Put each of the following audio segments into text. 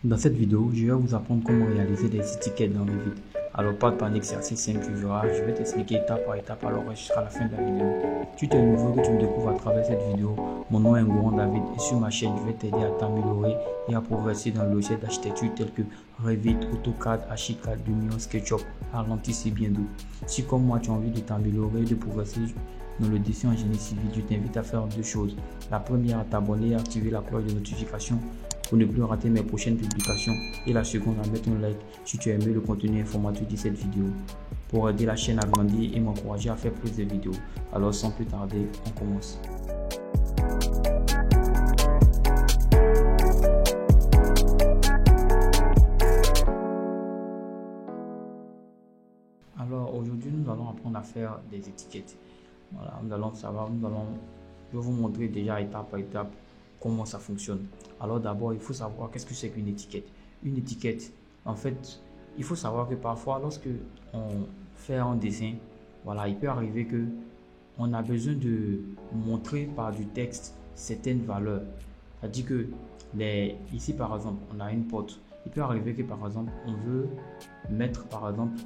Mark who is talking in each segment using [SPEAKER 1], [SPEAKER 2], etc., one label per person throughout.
[SPEAKER 1] Dans cette vidéo, je vais vous apprendre comment réaliser des étiquettes dans Revit. Alors pas de panique, c'est assez simple, tu verras. Je vais t'expliquer étape par étape, alors jusqu'à la fin de la vidéo. Si tu es nouveau, que tu me découvres à travers cette vidéo, mon nom est Ngoran David et sur ma chaîne, je vais t'aider à t'améliorer et à progresser dans le logiciel d'architecture tels que Revit, AutoCAD, Archicad, Lumion, SketchUp, Arlantis et bien d'autres. Si comme moi tu as envie de t'améliorer et de progresser dans le dessin en génie civil, je t'invite à faire deux choses. La première, à t'abonner et activer la cloche de notification pour ne plus rater mes prochaines publications, et la seconde, à mettre un like si tu as aimé le contenu informatif de cette vidéo pour aider la chaîne à grandir et m'encourager à faire plus de vidéos. Alors sans plus tarder, on commence. Alors aujourd'hui, nous allons apprendre à faire des étiquettes. Voilà, je vais vous montrer déjà étape par étape comment ça fonctionne. Alors d'abord, il faut savoir qu'est-ce que c'est qu'une étiquette. Une étiquette, en fait, il faut savoir que parfois, lorsque on fait un dessin, voilà, il peut arriver que on a besoin de montrer par du texte certaines valeurs. C'est-à-dire que ici, par exemple, on a une porte. Il peut arriver que, par exemple, on veut mettre, par exemple,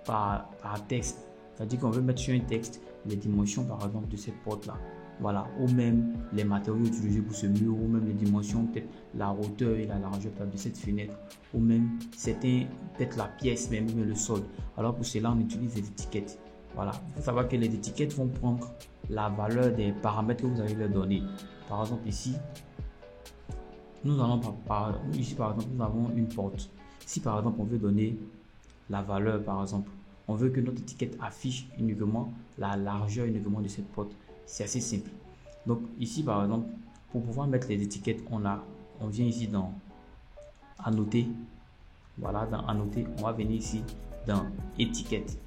[SPEAKER 1] par texte. C'est-à-dire qu'on veut mettre sur un texte les dimensions, par exemple, de cette porte-là. Voilà, ou même les matériaux utilisés pour ce mur, ou même les dimensions, peut-être la hauteur et la largeur de cette fenêtre, ou même peut-être la pièce même, ou le sol. Alors pour cela, on utilise des étiquettes. Voilà, il faut savoir que les étiquettes vont prendre la valeur des paramètres que vous allez leur donner. Par exemple ici, par exemple, nous avons une porte. Si par exemple on veut donner la valeur, par exemple, on veut que notre étiquette affiche uniquement la largeur uniquement de cette porte. C'est assez simple. Donc ici par exemple, pour pouvoir mettre les étiquettes, on vient ici dans annoter. Voilà, dans annoter, on va venir ici dans étiquette.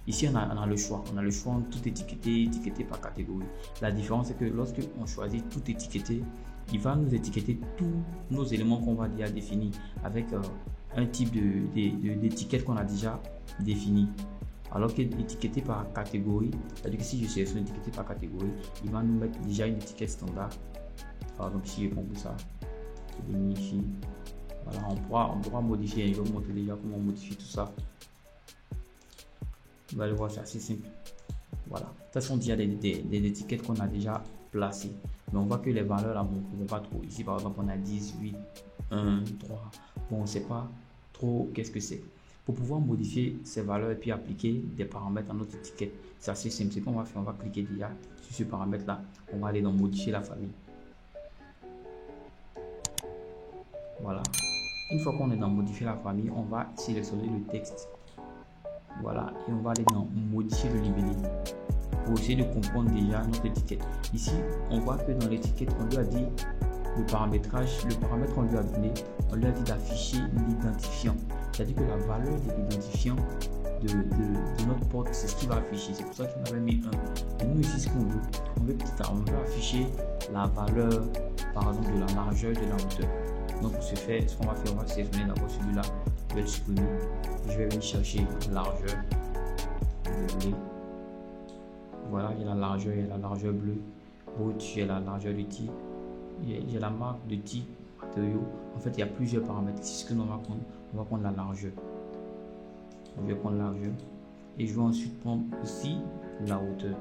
[SPEAKER 1] Ici on a le choix. On a le choix entre tout étiqueter par catégorie. La différence c'est que lorsque on choisit tout étiqueter, il va nous étiqueter tous nos éléments qu'on va déjà définir avec un type d'étiquette qu'on a déjà défini. Alors qu'étiqueté par catégorie, c'est-à-dire que si je sélectionne étiqueté par catégorie, il va nous mettre déjà une étiquette standard. Par exemple, si je prends ça, je vais ici. Voilà, on pourra modifier. Je vais vous montrer déjà comment on modifie tout ça. Vous allez voir, c'est assez simple. Voilà, ça sont déjà des étiquettes qu'on a déjà placées. Mais on voit que les valeurs là, bon, on ne vont pas trop. Ici, par exemple, on a 10, 8, 1, 3. Bon, on ne sait pas trop qu'est-ce que c'est. Pour pouvoir modifier ces valeurs et puis appliquer des paramètres à notre étiquette, c'est assez simple. Ce qu'on va faire, on va cliquer déjà sur ce paramètre là. On va aller dans modifier la famille. Voilà. Une fois qu'on est dans modifier la famille, on va sélectionner le texte. Voilà. Et on va aller dans modifier le libellé pour essayer de comprendre déjà notre étiquette. Ici, on voit que dans l'étiquette, on lui a dit le paramétrage, le paramètre qu'on lui a donné, on lui a dit d'afficher l'identifiant. C'est-à-dire que la valeur de l'identifiant de notre porte, c'est ce qui va afficher. C'est pour ça qu'il m'avait mis 1. Et nous ici, ce qu'on veut, on veut afficher la valeur, par exemple, de la largeur et de la hauteur. Donc pour ce faire, ce qu'on va faire, on va sélectionner d'abord celui-là, je vais le supprimer. Je vais venir chercher la largeur. Voilà, il y a la largeur bleue. Haute, j'ai la largeur du type. J'ai la marque de type matériaux. En fait, il y a plusieurs paramètres. C'est ce que nous va prendre. On va prendre la largeur. Je vais prendre la largeur. Et je vais ensuite prendre ici la hauteur.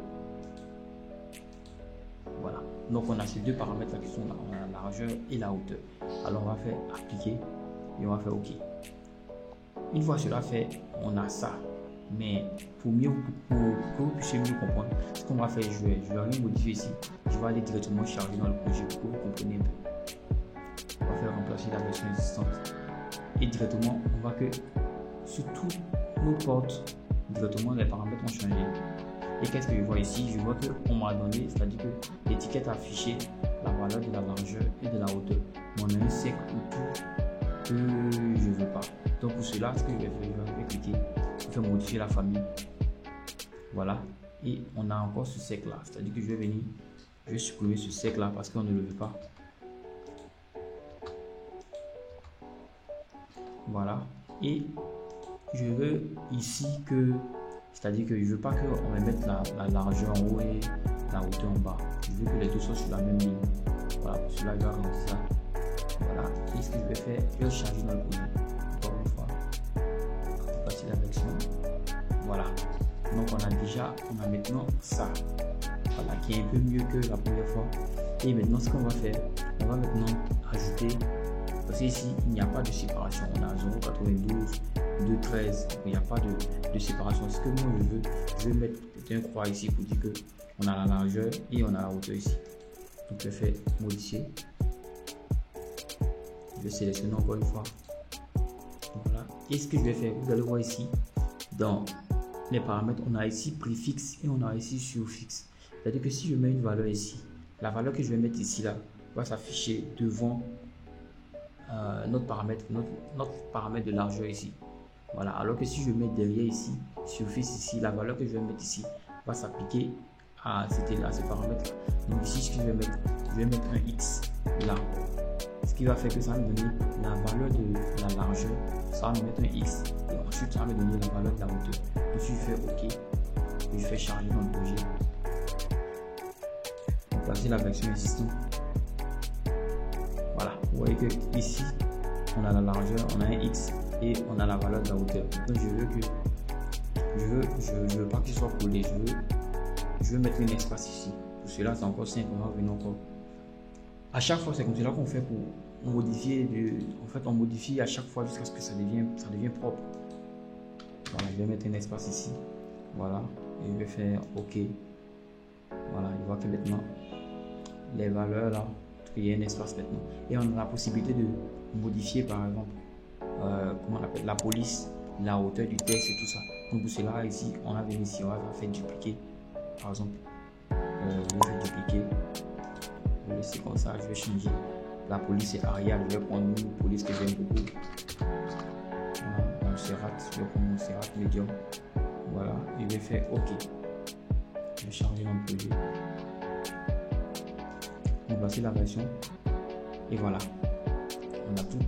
[SPEAKER 1] Voilà. Donc, on a ces deux paramètres là qui sont là. On a la largeur et la hauteur. Alors, on va faire appliquer et on va faire OK. Une fois cela fait, on a ça. Mais pour que vous puissiez mieux comprendre, ce qu'on va faire, je vais rien modifier ici. Je vais aller directement charger dans le projet pour que vous compreniez un peu. On va faire remplacer la version existante. Et directement, on voit que sur toutes nos portes, directement les paramètres ont changé. Et qu'est-ce que je vois ici? Je vois qu'on m'a donné, c'est-à-dire que l'étiquette a affiché la valeur de la largeur et de la hauteur. Mais on a un cercle autour que je ne veux pas. Donc pour cela, ce que je vais faire, je vais cliquer. Je vais modifier la famille. Voilà. Et on a encore ce cercle là. C'est-à-dire que je vais supprimer ce cercle là parce qu'on ne le veut pas. Voilà. Et je veux ici que, c'est-à-dire que je veux pas qu'on me mette la largeur en haut et la hauteur en bas. Je veux que les deux soient sur la même ligne. Voilà. Pour cela, je vais rendre ça Voilà, et ce que je vais faire, je vais charger dans le projet. Encore une fois, passer la version. Voilà, donc on a maintenant ça. Voilà, qui est un peu mieux que la première fois. Et maintenant, ce qu'on va faire, on va maintenant ajouter, parce qu'ici, il n'y a pas de séparation. On a 0,92, 2,13. Il n'y a pas de séparation. Ce que moi je vais mettre un croix ici pour dire que on a la largeur et on a la hauteur ici. Donc, je fais modifier. Je vais sélectionner encore une fois. Voilà. Et ce que je vais faire, vous allez voir ici, dans les paramètres, on a ici préfixe et on a ici suffixe. C'est-à-dire que si je mets une valeur ici, la valeur que je vais mettre ici là va s'afficher devant notre paramètre de largeur ici. Voilà. Alors que si je mets derrière ici, suffixe ici, la valeur que je vais mettre ici va s'appliquer à ces paramètres. Donc ici, ce que je vais mettre un X là. Ce qui va faire que ça va me donner la valeur de la largeur. Ça va me mettre un X. Et ensuite, ça va me donner la valeur de la hauteur. Donc si je fais OK, et je fais charger dans le projet. Placer la version existante. Voilà, vous voyez que ici on a la largeur, on a un X et on a la valeur de la hauteur. Donc je veux pas qu'il soit collé, je veux mettre un espace ici. Pour cela, c'est encore simple, on va venir encore. À chaque fois, c'est comme cela qu'on fait pour modifier. En fait, on modifie à chaque fois jusqu'à ce que ça devient propre. Voilà, je vais mettre un espace ici. Voilà, et je vais faire OK. Voilà, je vois que maintenant les valeurs là, il y a un espace maintenant. Et on a la possibilité de modifier par exemple, comment on appelle, la police, la hauteur du texte et tout ça. Donc pour cela, ici, on va venir ici, on va faire dupliquer. Par exemple, je vais faire dupliquer. Je vais laisser comme ça, je vais changer. La police est Arial, je vais prendre une police que j'aime beaucoup. Voilà, Montserrat, je vais prendre Montserrat Medium. Voilà, je vais faire OK. Je vais charger dans le projet. On va passer la version. Et voilà. On a tout.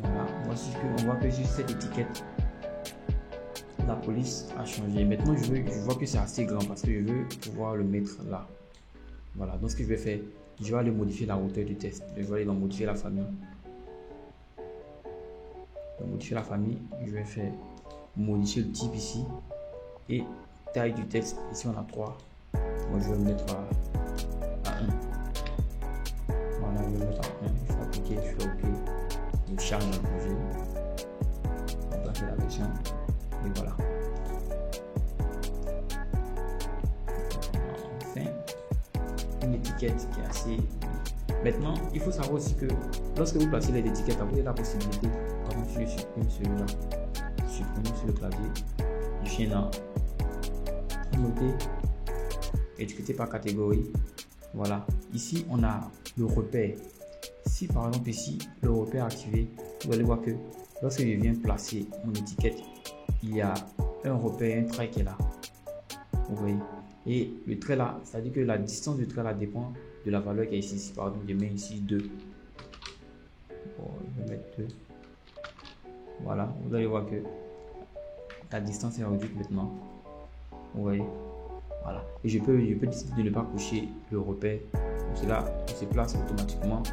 [SPEAKER 1] Voilà. Voici que on voit que juste cette étiquette, la police a changé. Maintenant, je vois que c'est assez grand parce que je veux pouvoir le mettre là. Voilà. Donc, ce que je vais faire, je vais aller modifier la hauteur du texte. Je vais aller dans modifier la famille. Dans modifier la famille, je vais faire modifier le type ici. Et taille du texte, ici on a 3. Moi je vais le mettre à 1. Voilà, je vais le mettre à 1. Je fais appliquer, je fais OK. Je charge un projet. On va faire la version. Et voilà. Enfin, une étiquette qui est assez. Maintenant, il faut savoir aussi que lorsque vous placez les étiquettes, vous avez la possibilité, par exemple, si je supprime celui-là, supprimer sur le clavier, je viens là. Noter, étiqueter par catégorie. Voilà, ici on a le repère. Si par exemple ici le repère activé, vous allez voir que lorsque je viens placer mon étiquette, il y a un repère, un trait qui est là. Vous voyez, et le trait là, c'est à dire que la distance du trait là dépend de la valeur qui est ici. Si par exemple je mets ici 2, bon, je vais mettre 2. Voilà, vous allez voir que la distance est réduite maintenant. Vous voyez, voilà. Et je peux décider de ne pas cocher le repère. Donc cela se place automatiquement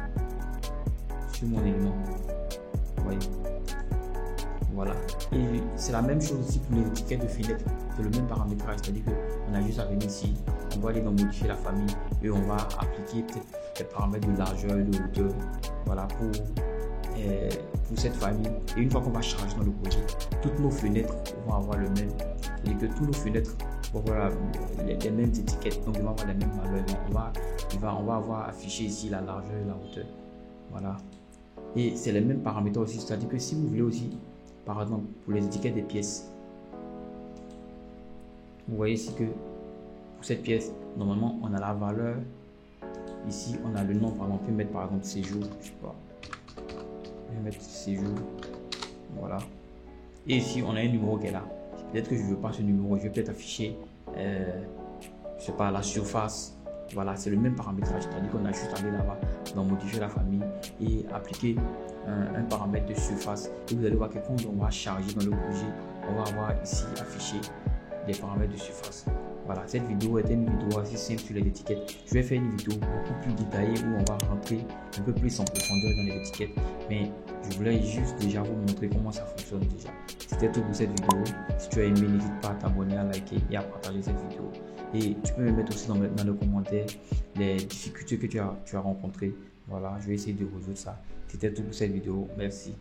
[SPEAKER 1] sur mon élément. Vous voyez, voilà. Et c'est la même chose aussi pour les étiquettes de fenêtre. C'est le même paramétrage, c'est-à-dire qu'on a juste à venir ici, on va aller dans modifier la famille et on va appliquer peut-être les paramètres de largeur et de hauteur. Voilà pour cette famille. Et une fois qu'on va charger dans le projet, toutes nos fenêtres vont avoir le même. C'est-à-dire que tous nos fenêtres vont avoir les mêmes étiquettes, donc ils vont avoir les mêmes valeurs. On va avoir affiché ici la largeur et la hauteur. Voilà. Et c'est les mêmes paramètres aussi, c'est-à-dire que si vous voulez aussi, par exemple, pour les étiquettes des pièces, vous voyez ici que pour cette pièce, normalement, on a la valeur. Ici, on a le nom, par exemple, on peut mettre par exemple séjour, je sais pas. Je vais mettre séjour. Voilà. Et ici, on a un numéro qui est là. Peut-être que je ne veux pas ce numéro, je vais peut-être afficher, je sais pas, la surface. Voilà, c'est le même paramétrage, c'est-à-dire qu'on a juste à aller là-bas, dans modifier la famille et appliquer un paramètre de surface. Et vous allez voir que quand on va charger dans le projet, on va avoir ici affiché des paramètres de surface. Voilà, cette vidéo était une vidéo assez simple sur les étiquettes. Je vais faire une vidéo beaucoup plus détaillée où on va rentrer un peu plus en profondeur dans les étiquettes. Mais je voulais juste déjà vous montrer comment ça fonctionne déjà. C'était tout pour cette vidéo. Si tu as aimé, n'hésite pas à t'abonner, à liker et à partager cette vidéo. Et tu peux me mettre aussi dans le commentaire les difficultés que tu as rencontrées. Voilà, je vais essayer de résoudre ça. C'était tout pour cette vidéo. Merci.